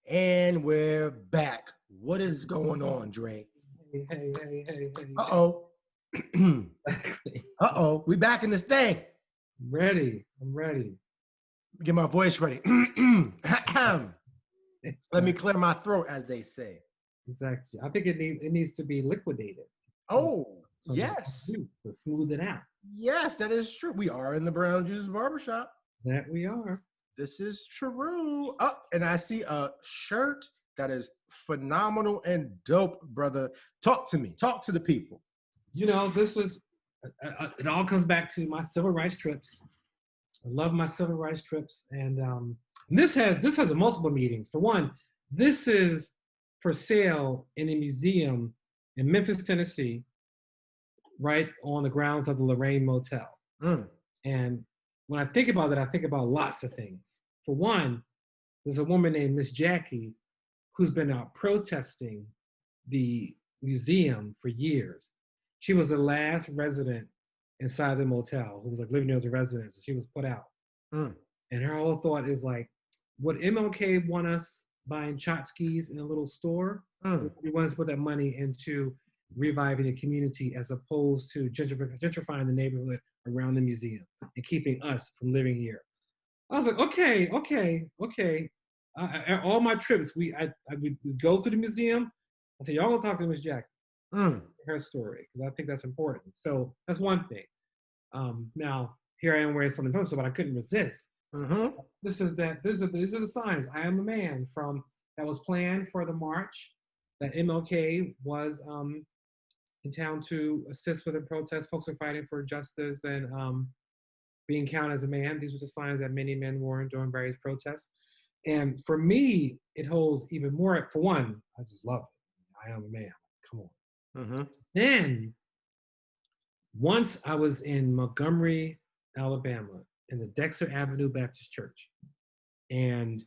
And we're back. What is going on, Dre? Hey. Uh-oh. Uh-oh. We back in this thing. I'm ready. Get my voice ready. Let me clear my throat, as they say. Exactly. I think it needs to be liquidated. Oh, So yes. to smooth it out. Yes, that is true. We are in the Brown Juice Barbershop. That we are. This is true. Oh, and I see a shirt that is phenomenal and dope, brother. Talk to me. Talk to the people. You know, this is it all comes back to my civil rights trips. I love my civil rights trips, and this has multiple meanings. For one, this is for sale in a museum in Memphis, Tennessee, right on the grounds of the Lorraine Motel. Mm. And when I think about it, I think about lots of things. For one, there's a woman named Miss Jackie who's been out protesting the museum for years. She was the last resident inside the motel who was like living there as a resident. So she was put out. Mm. And her whole thought is like, would MLK want us buying tchotchkes in a little store? Mm. We want us to put that money into reviving the community as opposed to gentrifying the neighborhood around the museum and keeping us from living here. I was like, okay. All my trips, I would go to the museum. I said, y'all gonna talk to Miss Jackie, her story, because I think that's important. So that's one thing. Now here I am wearing something from, but I couldn't resist. Mm-hmm. These are the signs. I am a man from that was planned for the march that MLK was in town to assist with the protest. Folks are fighting for justice and being counted as a man. These were the signs that many men wore during various protests. And for me, it holds even more. For one, I just love it. I am a man. Come on. Mm-hmm. Then, once I was in Montgomery, Alabama, in the Dexter Avenue Baptist Church, and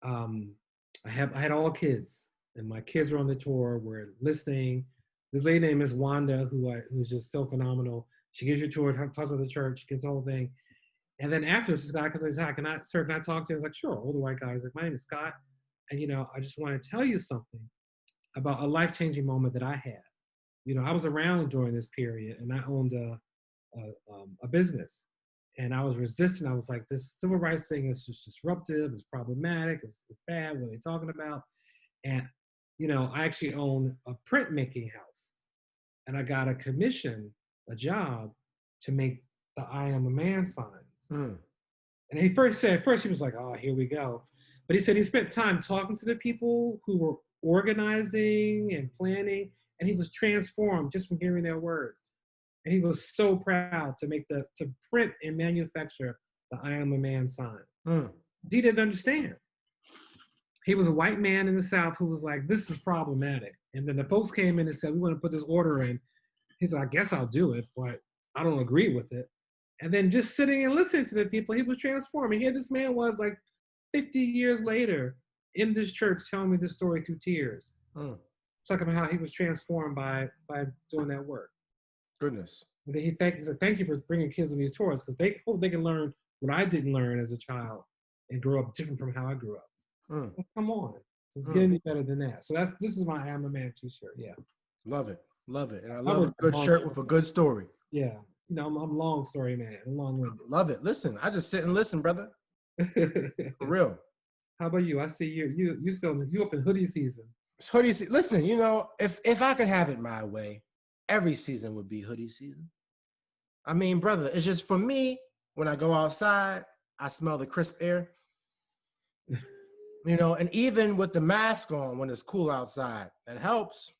I had all kids, and my kids were on the tour. We're listening. This lady named Miss Wanda, who's just so phenomenal. She gives you a tour, talks about the church, gets the whole thing. And then afterwards, this guy comes and says, hi, can I talk to you? I was like, sure, older white guy. He's like, my name is Scott. And, I just want to tell you something about a life-changing moment that I had. I was around during this period, and I owned a business. And I was resisting. I was like, this civil rights thing is just disruptive, it's problematic, it's bad, what are they talking about? And, I actually own a printmaking house. And I got a job to make the I am a man signs. Mm. And he first he was like, oh, here we go. But he said he spent time talking to the people who were organizing and planning, and he was transformed just from hearing their words. And he was so proud to print and manufacture the I am a man sign. Mm. He didn't understand. He was a white man in the South who was like, this is problematic. And then the folks came in and said, we want to put this order in. He said, I guess I'll do it, but I don't agree with it. And then just sitting and listening to the people, he was transforming. Here this man was like 50 years later in this church telling me this story through tears. Mm. Talking about how he was transformed by doing that work. Goodness. And then he said, thank you for bringing kids on these tours, because they hope they can learn what I didn't learn as a child and grow up different from how I grew up. Mm. Well, come on. It's getting any better than that. So this is my I am a man t-shirt. Yeah. Love it. And I love a good shirt with a good story. Yeah. I'm a long story man. I'm long-winded. Love it. Listen, I just sit and listen, brother. For real. How about you? I see you up in hoodie season. It's hoodie season. Listen, if I could have it my way, every season would be hoodie season. I mean, brother, it's just for me, when I go outside, I smell the crisp air. And even with the mask on when it's cool outside, that helps.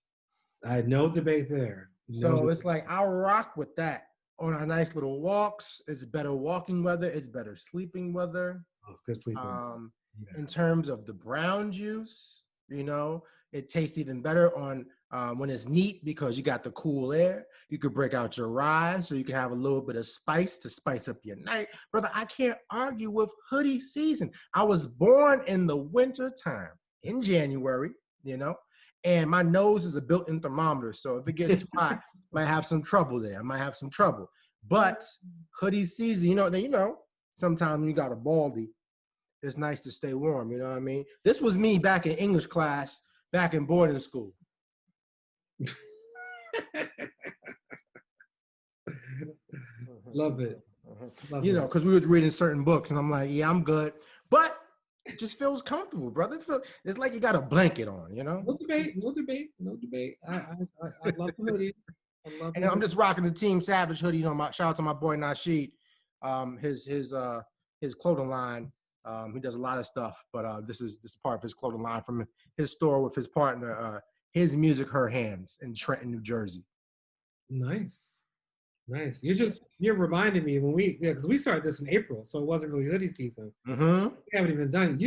I had no debate there. So it's like I'll rock with that on our nice little walks. It's better walking weather. It's better sleeping weather. Oh, it's good sleeping. In terms of the brown juice, it tastes even better on when it's neat because you got the cool air. You could break out your rye so you can have a little bit of spice to spice up your night. Brother, I can't argue with hoodie season. I was born in the winter time in January, and my nose is a built-in thermometer. So if it gets hot, I might have some trouble there. But hoodie season, sometimes when you got a baldy, it's nice to stay warm. You know what I mean? This was me back in English class, back in boarding school. Love it. Love You know, it. because we were reading certain books, and I'm like, yeah, I'm good, but it just feels comfortable, brother. It's like you got a blanket on, you know. No debate. No debate. No debate. I love the hoodies. I love And the I'm hoodies. just rocking the Team Savage hoodie. You know, shout out to my boy Nasheed. His clothing line. He does a lot of stuff, but this is part of his clothing line from his store with his partner. His music, her hands in Trenton, New Jersey. Nice. Nice. You're reminding me when because we started this in April, so it wasn't really hoodie season. Mm-hmm. We haven't even done.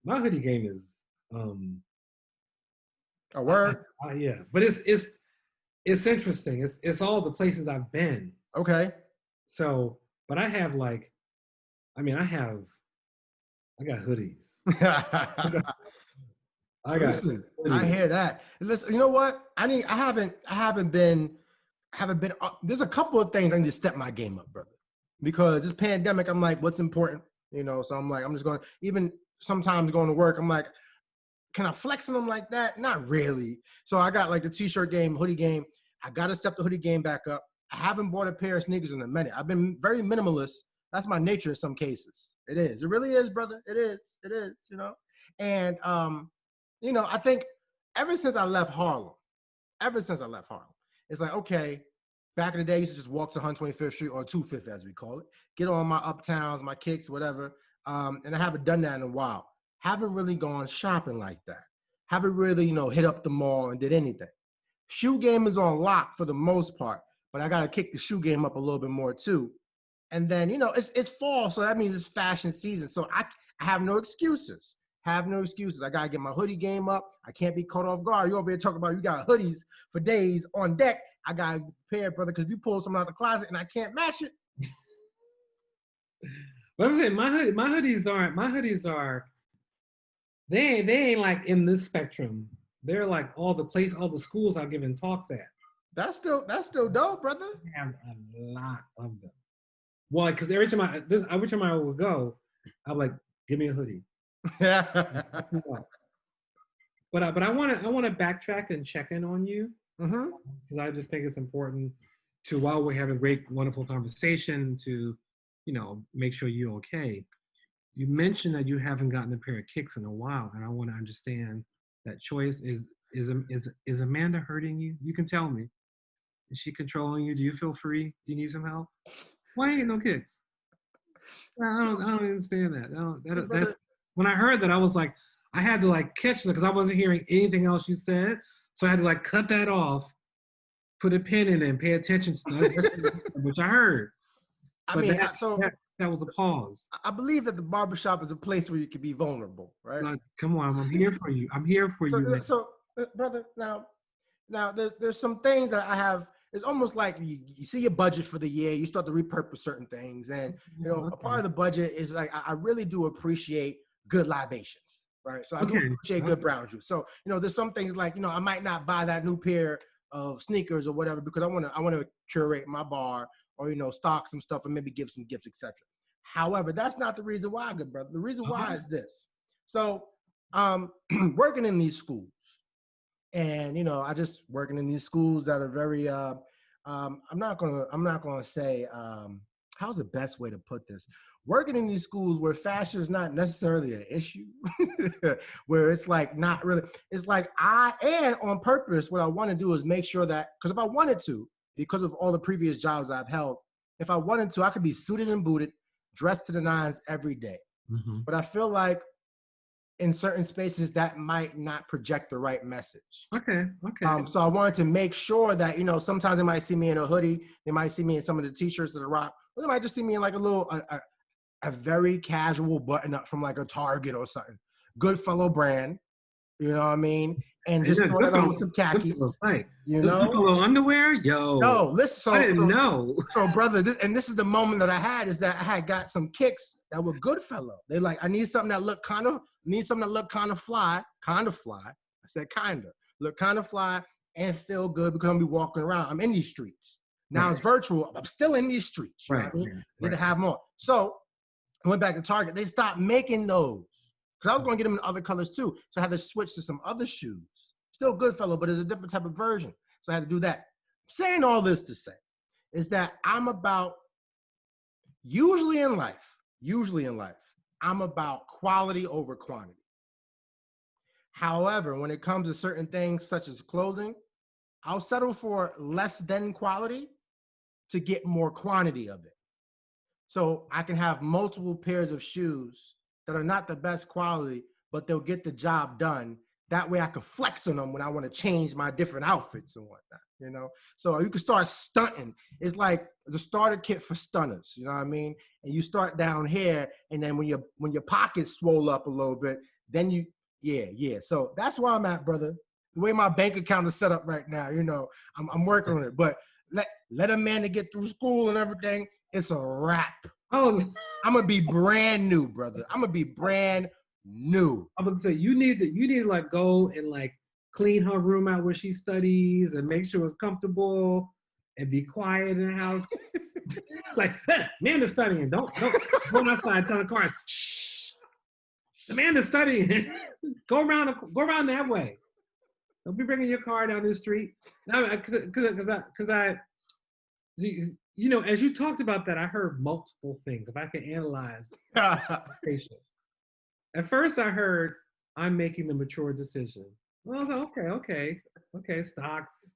My hoodie game is A word. yeah, but it's interesting. It's all the places I've been. Okay. So, but I have I got hoodies. Listen, hoodies. I hear that. Listen, you know what? I haven't been. There's a couple of things I need to step my game up, brother. Because this pandemic, I'm like, what's important? You know, so I'm like, I'm just going. Even sometimes going to work, I'm like, can I flex on them like that? Not really. So I got like the t-shirt game, hoodie game. I got to step the hoodie game back up. I haven't bought a pair of sneakers in a minute. I've been very minimalist. That's my nature in some cases. It is. It really is, brother. It is. It is. You know. And you know, I think ever since I left Harlem, it's like, okay, back in the day, I used to just walk to 125th Street or 2 Fifth, as we call it, get on my uptowns, my kicks, whatever. And I haven't done that in a while. Haven't really gone shopping like that. Haven't really, you know, hit up the mall and did anything. Shoe game is on lock for the most part, but I got to kick the shoe game up a little bit more too. And then, you know, it's fall, so that means it's fashion season. So I have no excuses. Have no excuses. I gotta get my hoodie game up. I can't be caught off guard. You over here talking about you got hoodies for days on deck. I gotta be prepared, brother, because if you pull something out the closet and I can't match it. But I'm saying my hoodies are they ain't like in this spectrum. They're like all the schools I've given talks at. That's still dope, brother. I have a lot of them. Well, because every time I would go, I'm like, give me a hoodie. Yeah. But I want to backtrack and check in on you because I just think it's important to, while we're having a great, wonderful conversation, to, you know, make sure you're okay. You mentioned that you haven't gotten a pair of kicks in a while, and I want to understand that choice. Is Amanda hurting you? You can tell me. Is she controlling you? Do you feel free? Do you need some help? Why ain't no kicks? I don't understand that. That's when I heard that, I was like, I had to like catch it because I wasn't hearing anything else you said. So I had to like cut that off, put a pin in it, and pay attention to that, which I heard. I But mean, that was a pause. I believe that the barbershop is a place where you can be vulnerable, right? Like, come on, I'm here for you. I'm here for you, man. So, brother, now there's some things that I have. It's almost like you see your budget for the year, you start to repurpose certain things, and you know, a part of the budget is like I really do appreciate good libations, right? So I do appreciate good brown juice. So you know, there's some things like, you know, I might not buy that new pair of sneakers or whatever because I want to curate my bar, or, you know, stock some stuff and maybe give some gifts, etc. However, that's not the reason why, good brother. The reason why is this. So working in these schools, and, you know, I just working in these schools that are very I'm not gonna say how's the best way to put this. Working in these schools where fashion is not necessarily an issue, where it's like not really, it's like and on purpose, what I want to do is make sure that, because if I wanted to, because of all the previous jobs I've held, if I wanted to, I could be suited and booted, dressed to the nines every day. But I feel like in certain spaces that might not project the right message. Okay. So I wanted to make sure that, you know, sometimes they might see me in a hoodie, they might see me in some of the t-shirts that I rock, or they might just see me in like a very casual button up from like a Target or something. Goodfellow brand, you know what I mean? And just throw it on with some khakis. You know? Goodfellow underwear? Yo. No, listen. I didn't know. So, brother, this is the moment that I had, is that I had got some kicks that were Goodfellow. They like, I need something that look kind of fly. I said kinda. Look kind of fly and feel good because I'm gonna be walking around. I'm in these streets. Now it's virtual. I'm still in these streets. You know what I mean? I need to have more. So I went back to Target. They stopped making those because I was going to get them in other colors too. So I had to switch to some other shoes. Still Goodfellow, but it's a different type of version. So I had to do that. Saying all this to say is that I'm about, usually in life, I'm about quality over quantity. However, when it comes to certain things such as clothing, I'll settle for less than quality to get more quantity of it. So I can have multiple pairs of shoes that are not the best quality, but they'll get the job done. That way I can flex on them when I want to change my different outfits and whatnot, you know? So you can start stunting. It's like the starter kit for stunners, you know what I mean? And you start down here, and then when your pockets swole up a little bit, then yeah. So that's where I'm at, brother. The way my bank account is set up right now, you know, I'm working on it. But let a man to get through school and everything, it's a wrap. Oh, I'm gonna be brand new, brother. I'm gonna be brand new. I'm gonna say you need to like go and like clean her room out where she studies and make sure it's comfortable and be quiet in the house. Like, hey, man is studying. Don't go outside. Tell the car, shh. The man is studying. Go around that way. Don't be bringing your car down the street. Because I, you know, as you talked about that, I heard multiple things. If I can analyze, at first I heard I'm making the mature decision. Well, I was like, okay, stocks,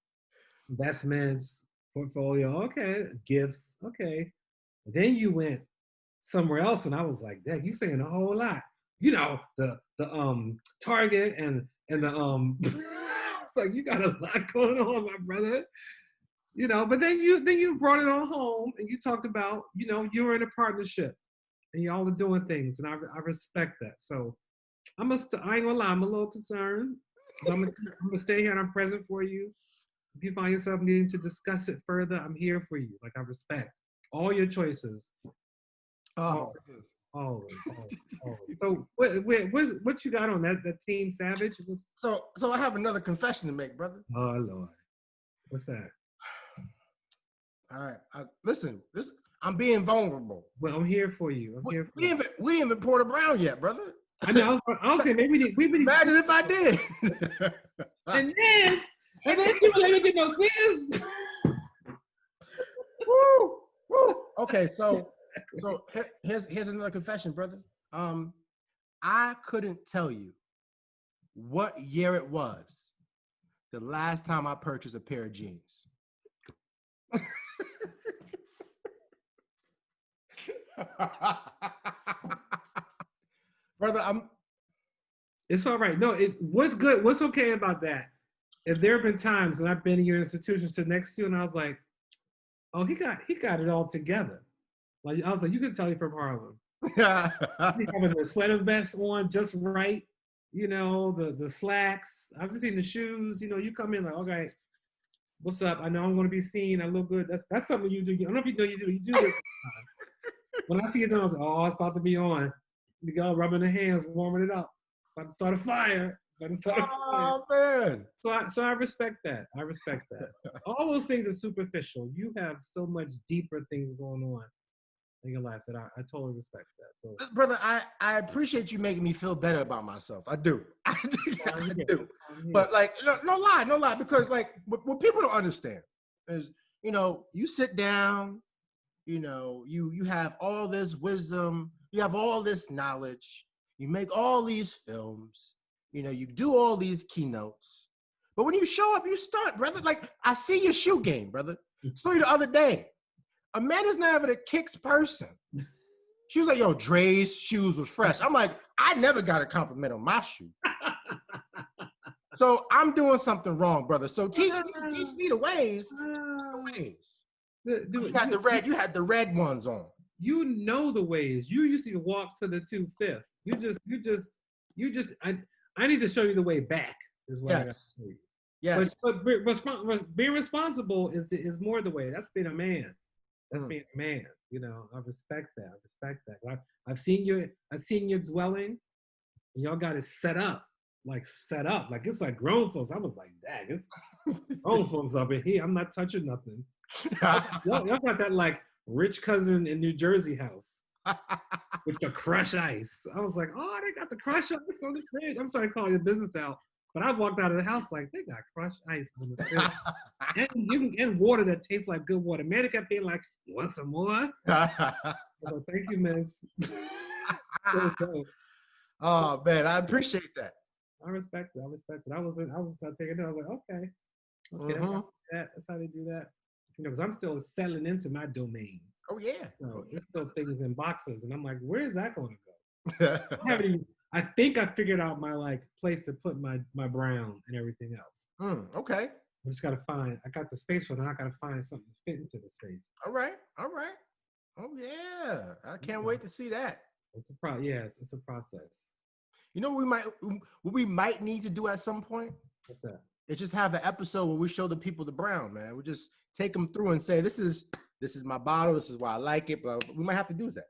investments, portfolio, okay, gifts, okay. Then you went somewhere else, and I was like, Dad, you saying a whole lot. You know, the Target and the it's like you got a lot going on, my brother. You know, but then you brought it on home and you talked about, you know, you were in a partnership and y'all are doing things, and I respect that. So I ain't gonna lie, I'm a little concerned. I'm gonna stay here and I'm present for you. If you find yourself needing to discuss it further, I'm here for you. Like, I respect all your choices. Oh, always. So what you got on that Team Savage? So I have another confession to make, brother. Oh Lord, what's that? All right, listen. I'm being vulnerable. Well, I'm here for you. We didn't even Porter Brown yet, brother. I know. I was saying maybe we imagine if I did. and then you didn't get no sneakers. Woo. Okay, so here's another confession, brother. I couldn't tell you what year it was the last time I purchased a pair of jeans. Brother, it's all right. No, what's good, what's okay about that? If there have been times when I've been in your institution stood next to you and I was like, oh, he got it all together. Like, I was like, you can tell you from Harlem. He having the sweater vest on just right, you know, the slacks. I've just seen the shoes. You know, you come in like, okay, what's up? I know I'm going to be seen. I look good. That's something you do. I don't know if you know you do this sometimes. When I see it, I was like, oh, it's about to be on. You go rubbing the hands, warming it up. About to start a fire. Oh, man. So I respect that. All those things are superficial. You have so much deeper things going on in your life that I totally respect that. So, brother, I appreciate you making me feel better about myself. I do. I do. But like, no lie, because like what people don't understand is, you know, you sit down, you know, you have all this wisdom, you have all this knowledge, you make all these films, you know, you do all these keynotes, but when you show up, you stunt, brother. Like, I see your shoe game, brother. Saw you the other day. Amanda's never the kicks person. She was like, yo, Dre's shoes was fresh. I'm like, I never got a compliment on my shoe. So I'm doing something wrong, brother. So teach me the ways. You had the red ones on. You know the ways. You used to walk to the 2/5. You just I need to show you the way back is what I got to tell you. Yes. But being responsible is more the way. That's being a man. That's being a man. You know, I respect that. I've seen your dwelling, and y'all got it set up. Like it's like grown folks. I was like, dang, it's grown folks up in here. I'm not touching nothing. Y'all got that like rich cousin in New Jersey house. with your crush ice. I was like, oh, they got the crush ice on the fridge. I'm sorry to call your business out, but I walked out of the house like, they got crushed ice on the fridge. and water that tastes like good water. Man, they kept being like, you want some more? I was like, thank you, miss. Oh man, I appreciate that. I respect it. I was not taking it. I was like, okay, that's how they do that. You know, because I'm still settling into my domain. Oh yeah. So there's still things in boxes, and I'm like, where is that going to go? I think I figured out my like place to put my brown and everything else. Okay. I just gotta find. I got the space for it. Now I gotta find something to fit into the space. All right. Oh yeah, I can't wait to see that. It's a Yes, it's a process. You know what we might need to do at some point? What's that? It's just have an episode where we show the people the brown, man. We just take them through and say, this is my bottle. This is why I like it. But we might have to do that.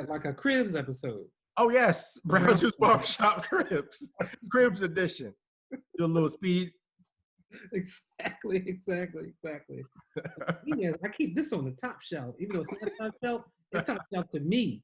Like a Cribs episode. Oh yes, Brown Juice Barbershop Cribs edition. Do a little speed. Exactly. Yeah, I keep this on the top shelf, even though it's not top shelf. It's top shelf to me.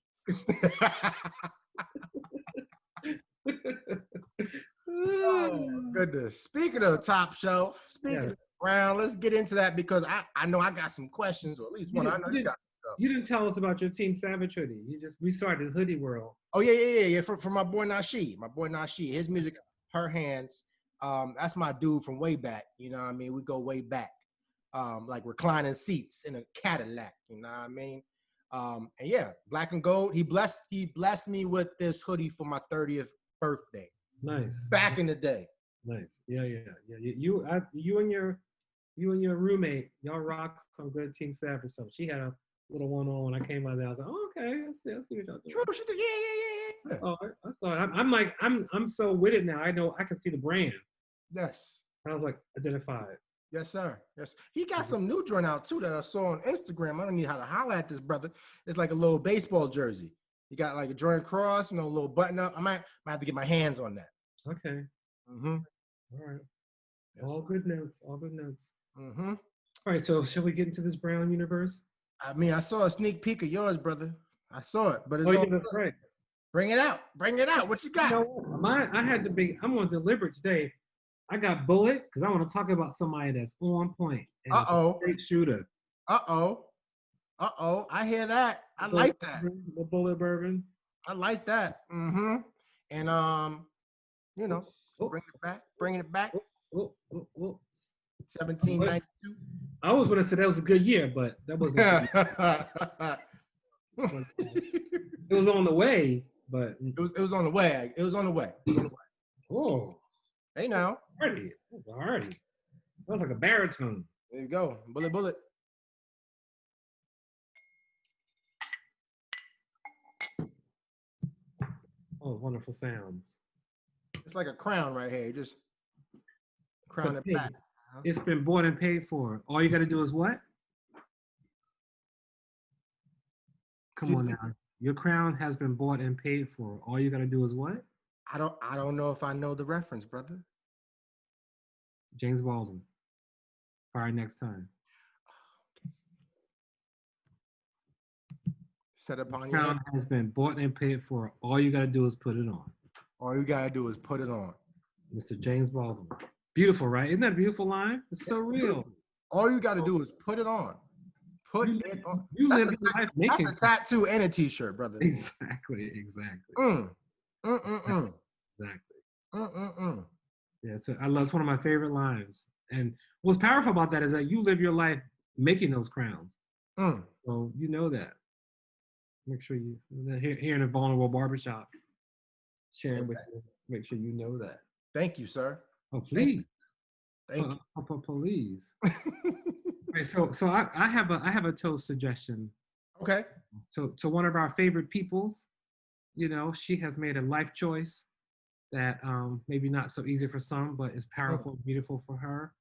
Oh goodness. Speaking of top shelf, of brown, let's get into that because I know I got some questions, or at least one. I know you got some stuff. You didn't tell us about your Team Savage hoodie. We started Hoodie World. Oh yeah. For my boy Nashi. His music, Her Hands. That's my dude from way back. You know what I mean? We go way back. Like reclining seats in a Cadillac. You know what I mean? And yeah, black and gold. He blessed me with this hoodie for my 30th birthday. Nice. Back in the day. Nice. Yeah. You and your roommate, y'all rock some good Team Savage stuff. She had a little one on when I came out there. I was like, oh, okay, I see what y'all doing. True, she did. Yeah. Oh, I saw it. I'm so with it now. I know I can see the brand. Yes. I was like, identified. Yes, sir. Yes. He got some new joint out too that I saw on Instagram. I don't need how to holler at this brother. It's like a little baseball jersey. He got like a Jordan cross, a little button up. I might have to get my hands on that. Okay. Mm-hmm. All right. Yes. All good notes. Mm-hmm. All right. So shall we get into this brown universe? I mean, I saw a sneak peek of yours, brother. I saw it, but it's all that's right. Bring it out. What you got? You know, I'm on deliberate today. I got bullet because I want to talk about somebody that's on point. Great shooter. I hear that. I like that. The bullet bourbon. I like that. Mm-hmm. And bringing it back. 1792. I was going to say that was a good year, but that wasn't. It was on the way, but it was on the way. It was on the way. Oh, hey now. Hardy. That was like a baritone. There you go. Bullet. Oh, wonderful sounds. It's like a crown right here. You just crown it back. It's been bought and paid for. All you got to do is what? Come on now. Your crown has been bought and paid for. All you got to do is what? I don't know if I know the reference, brother. James Baldwin. All right, next time. Set upon your crown has been bought and paid for. All you got to do is put it on. Mr. James Baldwin. Beautiful, right? Isn't that a beautiful line? It's so real. All you got to do is put it on. Put it on. That's a tattoo and a t-shirt, brother. Exactly. Exactly. Yeah, so I love. It's one of my favorite lines. And what's powerful about that is that you live your life making those crowns. So you know that. Make sure you here in a vulnerable barbershop, sharing with you. Make sure you know that. Thank you, sir. Oh, please. Thank you. Please. Right, so I have a toast suggestion. Okay. To one of our favorite peoples, you know, she has made a life choice that maybe not so easy for some, but is powerful, beautiful for her.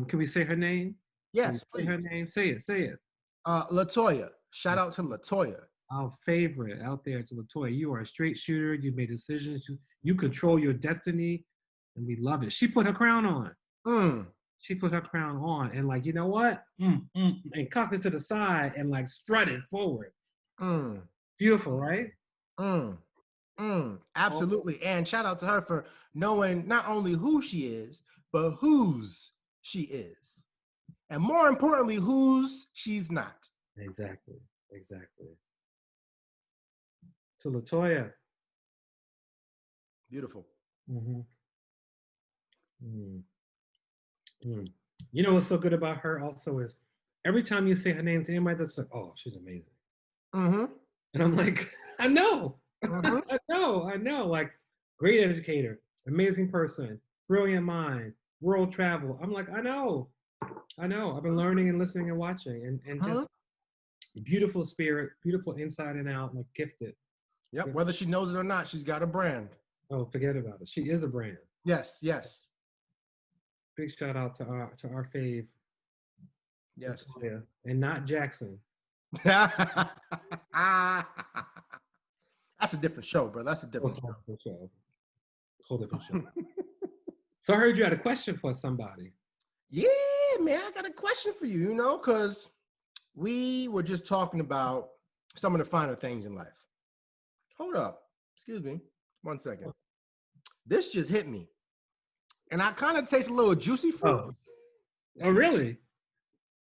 Can we say her name? Yes, please. Say her name. Say it. LaToya. Shout out to LaToya. Our favorite out there to LaToya. You are a straight shooter. You made decisions. You control your destiny, and we love it. She put her crown on. She put her crown on, and like, you know what? And cocked it to the side and like strutted forward. Beautiful, right? Mm, Oh, absolutely. And shout out to her for knowing not only who she is, but whose she is. And more importantly, whose she's not. exactly, exactly. To Latoya. Beautiful. Mm-hmm. Mm, mm. You know what's so good about her also is every time you say her name to anybody, that's like, oh, she's amazing. Mm-hmm. And I'm like, I know, Mm-hmm. I know. Like, great educator, amazing person, brilliant mind, world travel. I'm like, I know. I've been learning and listening and watching, and Mm-hmm. just beautiful spirit, beautiful inside and out, like gifted. Yep. Whether she knows it or not, she's got a brand. Oh, forget about it. She is a brand. Yes. Yes. Big shout out to our fave, Yes. Latoya, and not Jackson. That's a different show, bro. That's a different Whole show. different show. Whole different show. So I heard you had a question for somebody. Yeah, man, I got a question for you, because we were just talking about some of the finer things in life. Hold up. Excuse me. 1 second. This just hit me. And I kind of taste a little juicy fruit. Oh, really?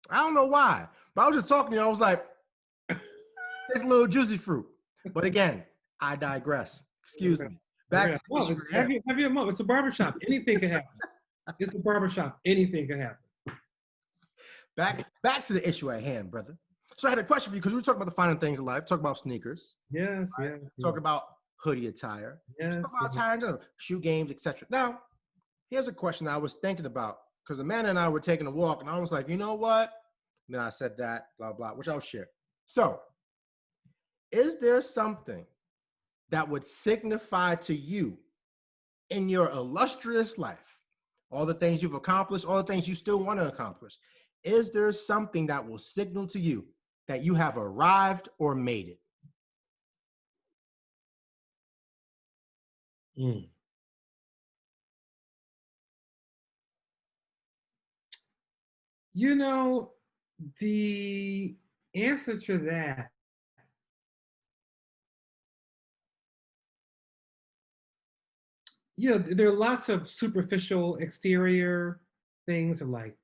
I don't know why, but I was just talking to you. I was like, it's a little juicy fruit. But again, I digress. Excuse me. Back to the issue at hand. Have you a moment? It's a barbershop. Anything can happen. It's a barbershop. Anything can happen. Back to the issue at hand, brother. So I had a question for you because we were talking about the finer things in life, talk about sneakers, Yes, right? yes, Talk yes. about hoodie attire, Yes, talk about yes. attire in general, shoe games, etc. Now, here's a question I was thinking about because Amanda and I were taking a walk, and I was like, you know what? And then I said that, blah blah, which I'll share. So, is there something that would signify to you in your illustrious life, all the things you've accomplished, all the things you still want to accomplish? Is there something that will signal to you that you have arrived or made it? Mm. You know, the answer to that, there are lots of superficial exterior things of like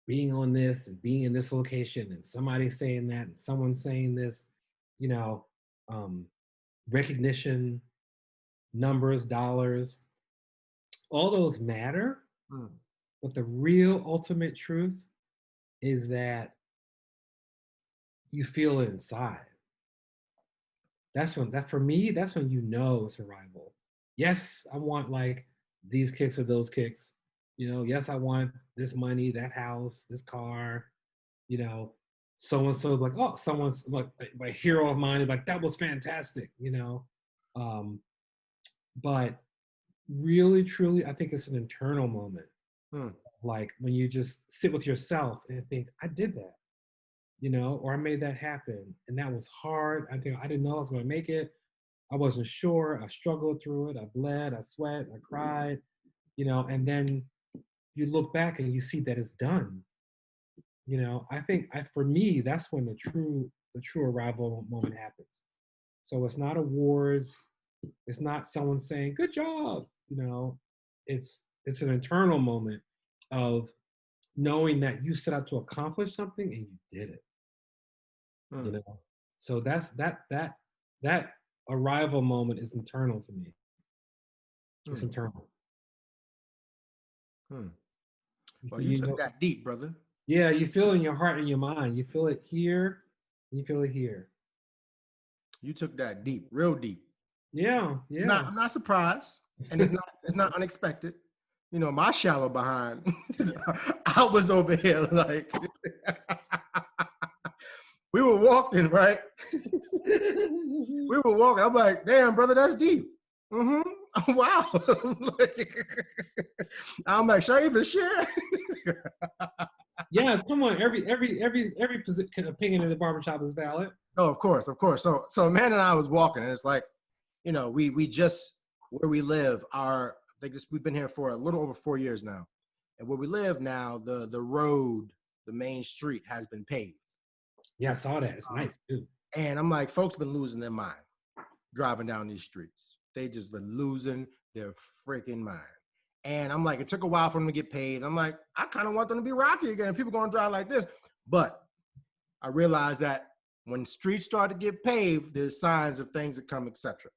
being on this and being in this location and somebody saying that and someone saying this, you know, um, recognition, numbers, dollars, all those matter. Hmm. But the real ultimate truth is that you feel it inside. That for me, that's when you know it's arrival. Yes, I want like these kicks or those kicks. Yes, I want this money, that house, this car, you know, so and so like, oh, someone's like a hero of mine, like that was fantastic. Um, but really, truly, I think it's an internal moment. Hmm. Like when you just sit with yourself and think, I did that, or I made that happen. And that was hard. I think I didn't know I was going to make it. I wasn't sure. I struggled through it. I bled, I sweat, I cried, and then you look back and you see that it's done. I think for me, that's when the true arrival moment happens. So it's not awards. It's not someone saying, good job. It's an internal moment of knowing that you set out to accomplish something and you did it. Hmm. you know so that arrival moment is internal to me. It's Hmm. internal. Hmm. Well, you you took know that deep, brother. yeah, you feel it in your heart and your mind. You feel it here, and you feel it here. You took that deep, real deep. Yeah, Not, yeah. I'm not surprised, and it's not unexpected. My shallow behind. I was over here like we were walking, right? We were walking. I'm like, damn, brother, that's deep. Mm-hmm. Wow. I'm like, should I even share? Yes, come on. Every opinion in the barbershop is valid. No, of course, of course. So man and I was walking, and it's like, we just where we live are like this. We've been here for a little over 4 years now, and where we live now, the road, the main street has been paved. Yeah, I saw that. It's Um, nice too. And I'm like, folks been losing their mind driving down these streets. They just been losing their freaking mind. And I'm like, it took a while for them to get paid. I'm like, I kind of want them to be rocky again. If people going to drive like this. But I realized that when streets start to get paved, there's signs of things that come, etc.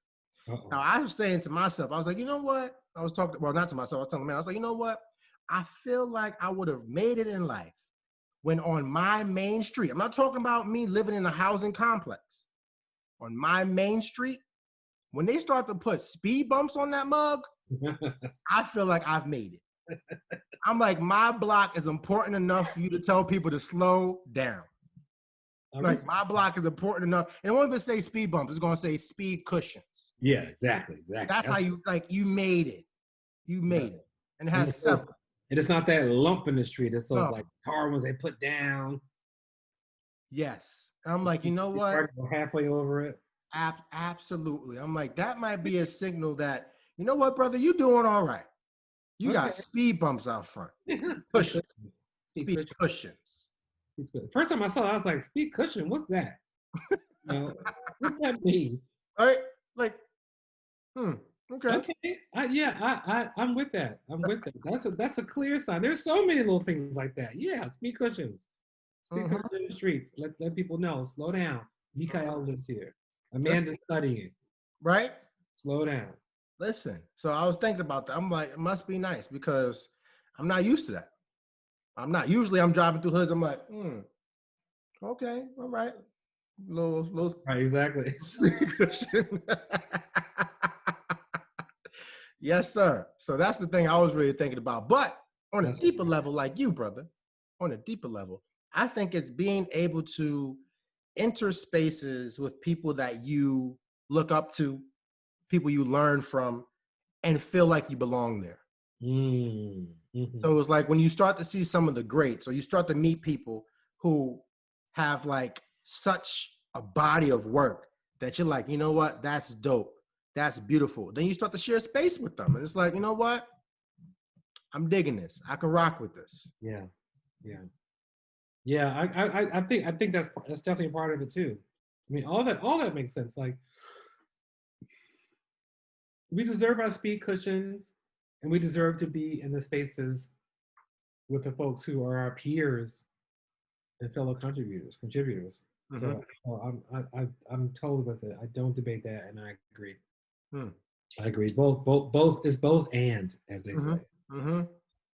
Now, I was saying to myself, I was like, you know what? I was talking, well, not to myself, I was telling the man, I was like, you know what? I feel like I would have made it in life when on my main street, I'm not talking about me living in a housing complex, on my main street, when they start to put speed bumps on that mug, I feel like I've made it. I'm like, my block is important enough for you to tell people to slow down. Like, my block is important enough. And it won't even say speed bumps, it's going to say speed cushions. Yeah, exactly. That's how you, like, you made it. You made it. And it has several. And it's not that lump in the street. It's those like hard ones they put down. Yes. And I'm like, you know what? Halfway over it. Absolutely. I'm like, that might be a signal that, you know what, brother, you doing all right. You got speed bumps out front. Cushions. Speed cushions. First time I saw it, I was like, speed cushion, what's that? What's that mean? All right. Like, okay. I'm with that. I'm with that. That's a clear sign. There's so many little things like that. Yeah, speed cushions. Speed cushions in the street. Let people know. Slow down. Mikael lives here. Amanda's studying. Right? Slow down. Listen. So I was thinking about that. I'm like, it must be nice because I'm not used to that. I'm not. Usually I'm driving through hoods. I'm like, okay, all right. Little right, exactly. Yes, sir. So that's the thing I was really thinking about. But on a deeper level, like you, brother, on a deeper level, I think it's being able to enter spaces with people that you look up to, people you learn from, and feel like you belong there. So it's like when you start to see some of the greats, or you start to meet people who have like such a body of work that you're like, you know what, that's dope. That's beautiful. Then you start to share space with them. And it's like, you know what? I'm digging this. I can rock with this. Yeah. I think that's definitely a part of it too. I mean, all that makes sense. Like, we deserve our speed cushions, and we deserve to be in the spaces with the folks who are our peers and fellow contributors. Mm-hmm. So I'm totally with it. I don't debate that, and I agree. I agree. Both is both and, as they say.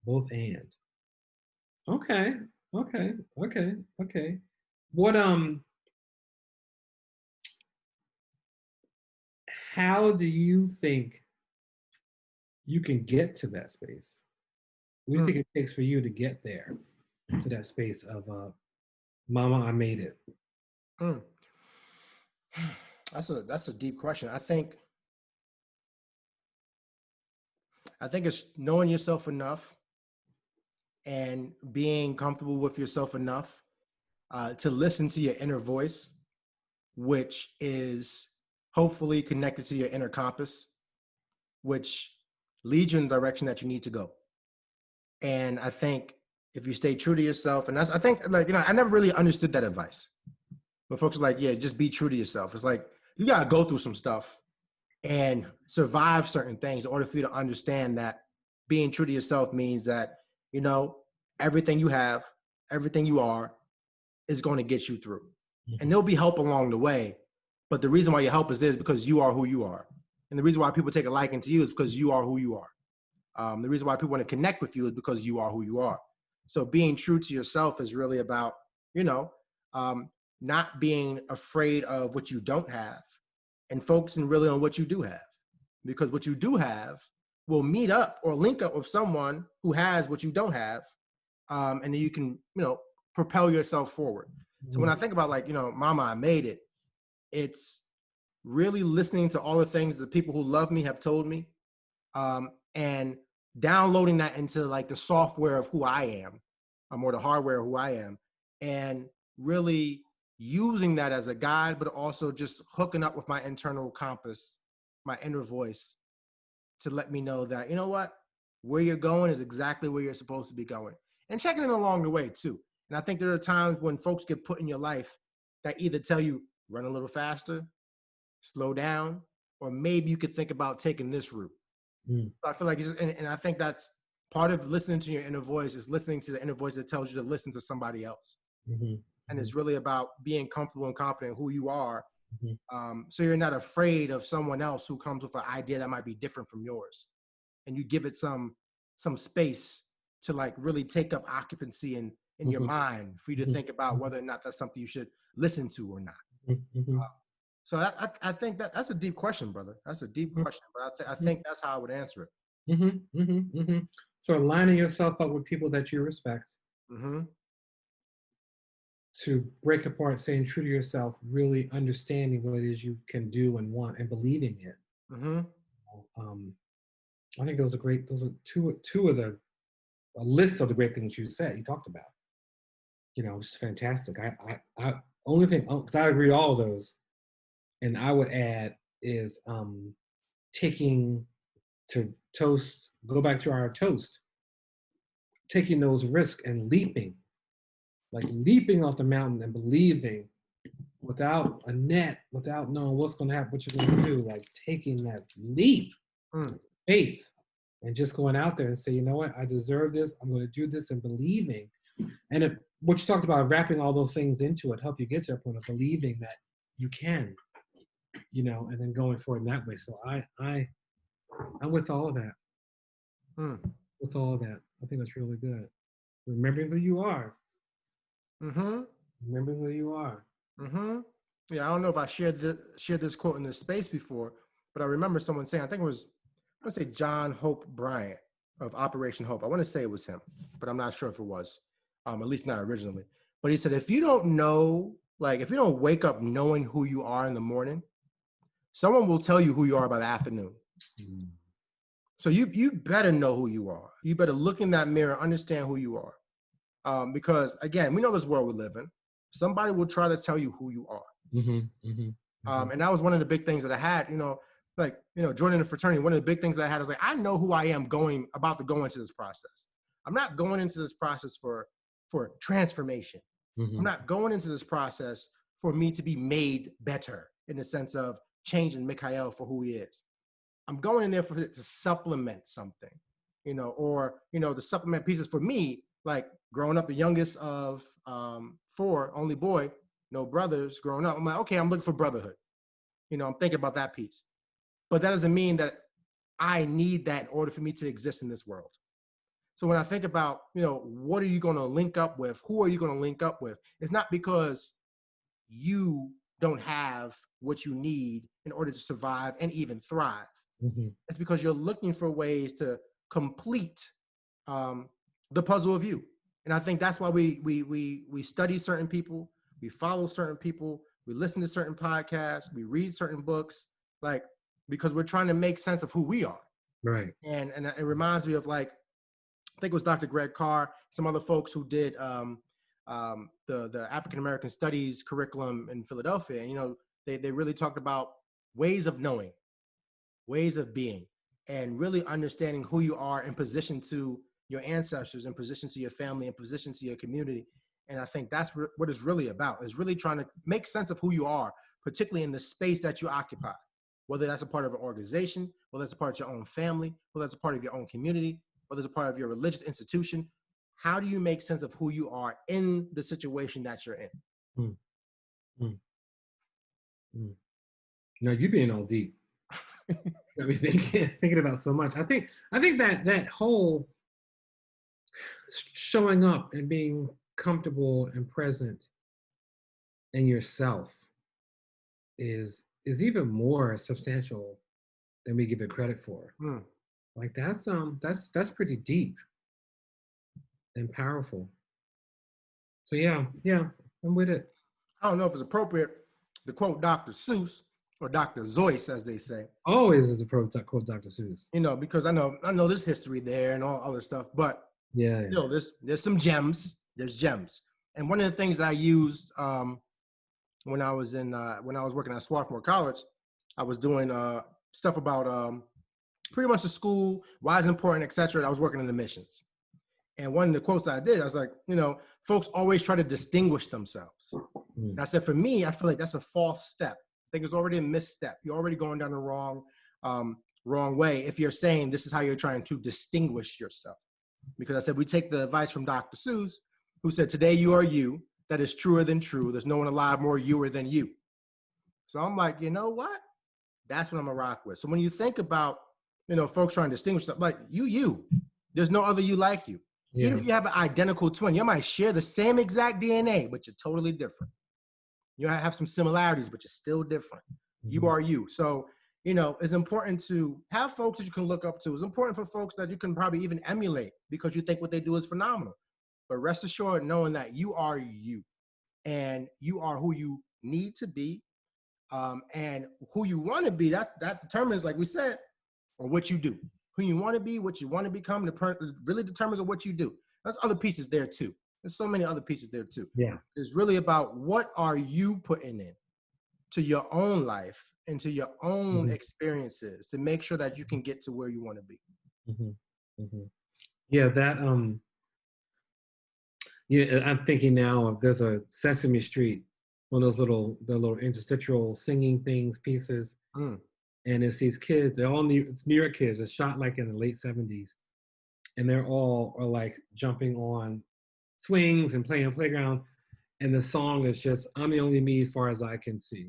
Both and. Okay. What how do you think you can get to that space? What do you think it takes for you to get there, to that space of mama, I made it? That's a deep question. I think it's knowing yourself enough and being comfortable with yourself enough to listen to your inner voice, which is hopefully connected to your inner compass, which leads you in the direction that you need to go. And I think if you stay true to yourself, and I think, like, I never really understood that advice. But folks are like, yeah, just be true to yourself. It's like, you got to go through some stuff and survive certain things in order for you to understand that being true to yourself means that, everything you have, everything you are is going to get you through. And there'll be help along the way. But the reason why your help is there is because you are who you are. And the reason why people take a liking to you is because you are who you are. The reason why people want to connect with you is because you are who you are. So being true to yourself is really about, not being afraid of what you don't have and focusing really on what you do have. Because what you do have will meet up or link up with someone who has what you don't have. And then you can, propel yourself forward. So when I think about, like, mama, I made it, it's really listening to all the things that people who love me have told me, and downloading that into, like, the software of who I am, or the hardware of who I am, and really using that as a guide, but also just hooking up with my internal compass, my inner voice, to let me know that, you know what, where you're going is exactly where you're supposed to be going, and checking in along the way too. And I think there are times when folks get put in your life that either tell you, run a little faster, slow down, or maybe you could think about taking this route. Mm. So I feel like, and I think that's part of listening to your inner voice is listening to the inner voice that tells you to listen to somebody else. Mm-hmm. And it's really about being comfortable and confident in who you are. Mm-hmm. So you're not afraid of someone else who comes with an idea that might be different from yours. And you give it some space to like really take up occupancy in your Mm-hmm. mind for you to think about whether or not that's something you should listen to or not. Mm-hmm. So I think that's a deep question, brother. That's a deep question, but I think that's how I would answer it. Mm-hmm. Mm-hmm. Mm-hmm. So aligning yourself up with people that you respect Mm-hmm. to break apart, staying true to yourself, really understanding what it is you can do and want and believing it. Mm-hmm. Um, I think those are great. Those are two of the a list of the great things you said, you talked about. Which is fantastic. I only thing, because I agree with all of those, and I would add is taking to toast. Go back to our toast. Taking those risks and leaping, like leaping off the mountain and believing without a net, without knowing what's going to happen, what you're going to do, like taking that leap, faith, and just going out there and say, you know what, I deserve this. I'm going to do this, and believing. And what you talked about, wrapping all those things into it, help you get to that point of believing that you can, and then going forward in that way. So I'm with all of that. Mm. With all of that, I think that's really good. Remembering who you are. Mm-hmm. Remembering who you are. Mm-hmm. Yeah, I don't know if I shared this quote in this space before, but I remember someone saying, I think it was, I want to say John Hope Bryant of Operation Hope. I want to say it was him, but I'm not sure if it was, at least not originally. But he said, if you don't know, like if you don't wake up knowing who you are in the morning, someone will tell you who you are by the afternoon. Mm. So you better know who you are. You better look in that mirror, understand who you are. Because again, we know this world we live in. Somebody will try to tell you who you are. Mm-hmm, mm-hmm, mm-hmm. And that was one of the big things that I had, joining the fraternity. One of the big things that I had was like, I know who I am about to go into this process. I'm not going into this process for transformation. Mm-hmm. I'm not going into this process for me to be made better in the sense of changing Mikael for who he is. I'm going in there to supplement something, or the supplement pieces for me, like growing up the youngest of 4, only boy, no brothers growing up. I'm like, okay, I'm looking for brotherhood. I'm thinking about that piece. But that doesn't mean that I need that in order for me to exist in this world. So when I think about, what are you going to link up with? Who are you going to link up with? It's not because you don't have what you need in order to survive and even thrive. Mm-hmm. It's because you're looking for ways to complete the puzzle of you. And I think that's why we study certain people, we follow certain people, we listen to certain podcasts, we read certain books, like because we're trying to make sense of who we are. Right. And it reminds me of like, I think it was Dr. Greg Carr, some other folks who did the African American Studies curriculum in Philadelphia. And, they really talked about ways of knowing, ways of being, and really understanding who you are in position to your ancestors, in position to your family, in position to your community. And I think that's what it's really about, is really trying to make sense of who you are, particularly in the space that you occupy, whether that's a part of an organization, whether that's a part of your own family, whether that's a part of your own community, whether it's a part of your religious institution. How do you make sense of who you are in the situation that you're in? Mm. Mm. Mm. Now you being all deep. Got me thinking about so much. I think that whole showing up and being comfortable and present in yourself is even more substantial than we give it credit for. Mm. Like that's pretty deep and powerful. So yeah, I'm with it. I don't know if it's appropriate to quote Dr. Seuss or Dr. Zeus, as they say. Always is a quote Dr. Seuss. Because I know there's history there and all other stuff, but Yeah. there's some gems. There's gems. And one of the things that I used when I was working at Swarthmore College, I was doing stuff about pretty much the school, why it's important, etc. I was working in admissions. And one of the quotes I did, I was like, folks always try to distinguish themselves. And I said, for me, I feel like that's a false step. I think it's already a misstep. You're already going down the wrong way if you're saying this is how you're trying to distinguish yourself. Because I said, we take the advice from Dr. Seuss, who said, today you are you. That is truer than true. There's no one alive more youer than you. So I'm like, you know what? That's what I'm gonna rock with. So when you think about, folks trying to distinguish stuff, like you, there's no other you like you. Yeah. Even if you have an identical twin, you might share the same exact DNA, but you're totally different. You have some similarities, but you're still different. You are you. So, it's important to have folks that you can look up to. It's important for folks that you can probably even emulate because you think what they do is phenomenal. But rest assured, knowing that you are you and you are who you need to be, and who you want to be, that determines, like we said, or what you do. Who you want to be, what you want to become, really determines on what you do. There's other pieces there too. There's so many other pieces there too. Yeah. It's really about what are you putting in to your own life and to your own experiences to make sure that you can get to where you want to be. Yeah, that I'm thinking now of, there's a Sesame Street, one of those little interstitial singing pieces. And it's these kids, they're all it's New York kids. It's shot like in the late 70s. And they're all are like jumping on swings and playing on playground. And the song is just, I'm the only me as far as I can see.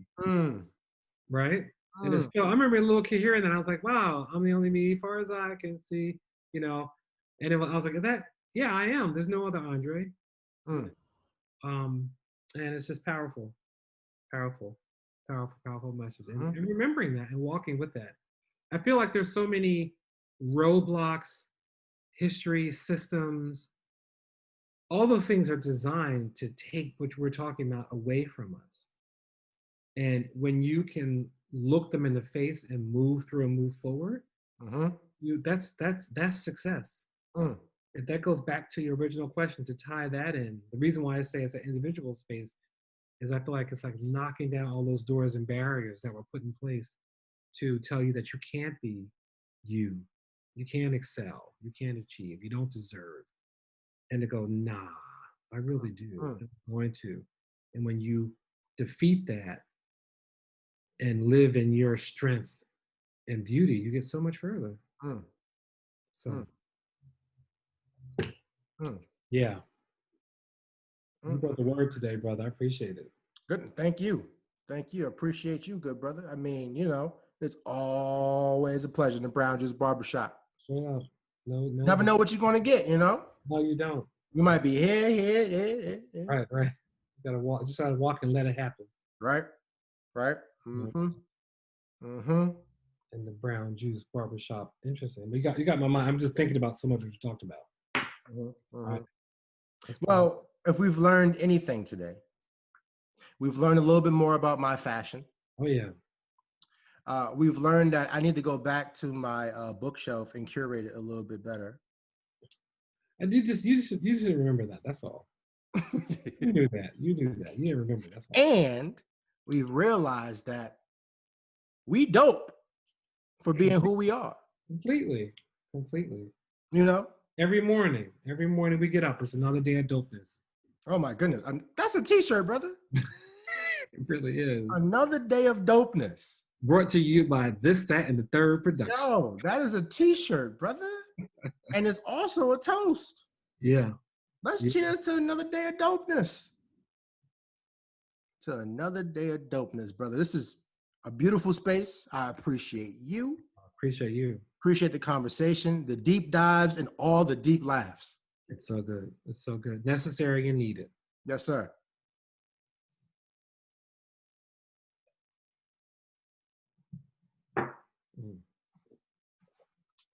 Right? And it's, I remember a little kid hearing that, I was like, wow, I'm the only me as far as I can see, And I was like, yeah, I am. There's no other Andre. And it's just powerful message. And remembering that and walking with that. I feel like there's so many roadblocks, history, systems, all those things are designed to take what we're talking about away from us. And when you can look them in the face and move through and move forward, that's success. If that goes back to your original question, to tie that in, the reason why I say it's an individual space is I feel like it's like knocking down all those doors and barriers that were put in place to tell you that you can't be you. You can't excel. You can't achieve. You don't deserve. And to go, nah, I really do. I'm going to. And when you defeat that and live in your strength and beauty, you get so much further. So, yeah. You brought the word today, brother. I appreciate it. Good. Thank you. Thank you. I appreciate you, good brother. I mean, it's always a pleasure in the Brown Juice Barbershop. Sure. No. Never know what you're going to get, No, you don't. You might be here. Right. You gotta walk. Just gotta walk and let it happen. Right. And the Brown Juice Barbershop. Interesting. But you got my mind. I'm just thinking about so much what you talked about. Right. Well, if we've learned anything today, we've learned a little bit more about my fashion. Oh yeah. We've learned that I need to go back to my bookshelf and curate it a little bit better. And you just remember that. That's all. You knew that. You didn't remember. That's all. And we've realized that we dope for being who we are. Completely. Every morning we get up, it's another day of dopeness. Oh my goodness. That's a t-shirt, brother. It really is. Another day of dopeness. Brought to you by This, That, and the Third Production. Yo, that is a t-shirt, brother. And it's also a toast. Yeah. Let's cheers to another day of dopeness. To another day of dopeness, brother. This is a beautiful space. I appreciate you. Appreciate you. Appreciate the conversation, the deep dives, and all the deep laughs. It's so good. It's so good. Necessary and needed. Yes, sir.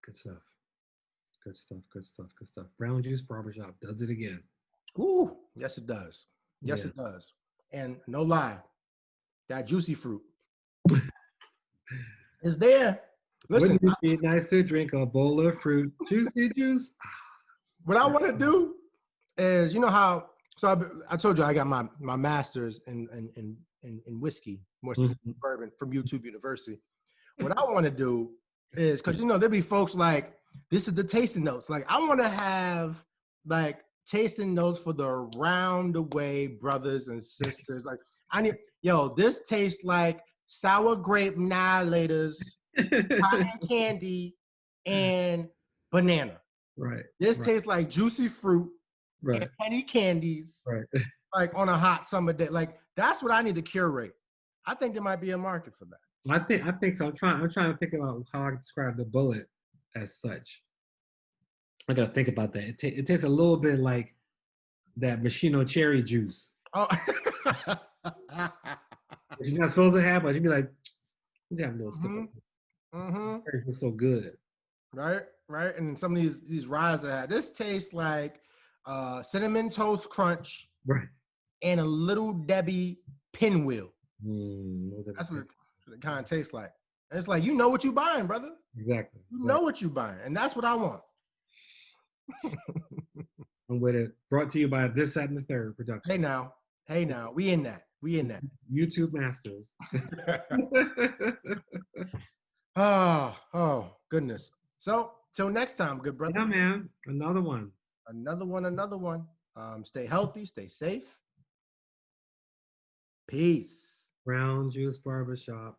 Good stuff. Brown Juice Barbershop does it again. Ooh, yes it does. Yes, it does. And no lie, that juicy fruit is there. Listen, wouldn't it be nice to drink a bowl of fruit, juicy juice? What I want to do is, how, so I told you I got my master's in whiskey, more specifically bourbon, from YouTube University. What I want to do is, because there'll be folks like, this is the tasting notes. Like, I want to have like tasting notes for the round-away brothers and sisters. Like this tastes like sour grape annihilators, cotton candy, and banana. Right. This Right. tastes like juicy fruit and Right. penny candies, Right. like on a hot summer day. Like that's what I need to curate. I think there might be a market for that. I think so. I'm trying to think about how I can describe the bullet as such. I gotta think about that. It tastes a little bit like that machino cherry juice. Oh. Which you're not supposed to have, but you'd be like, you have a little sip of Mm-hmm. Mm-hmm. it. It's so good. Right, right. And some of these ryes that I had, this tastes like cinnamon toast crunch Right. and a little Debbie pinwheel. Mm, That's what it kind of tastes like. And it's like, you know what you're buying, brother. exactly. You know what you're buying. And that's what I want. I'm with it. Brought to you by This, That, and the Third production. Hey now. Hey now. We in that. We in that. YouTube masters. Oh, goodness. So till next time, good brother. Yeah, man. Another one. Another one. Stay healthy, stay safe. Peace. Brown Juice Barbershop.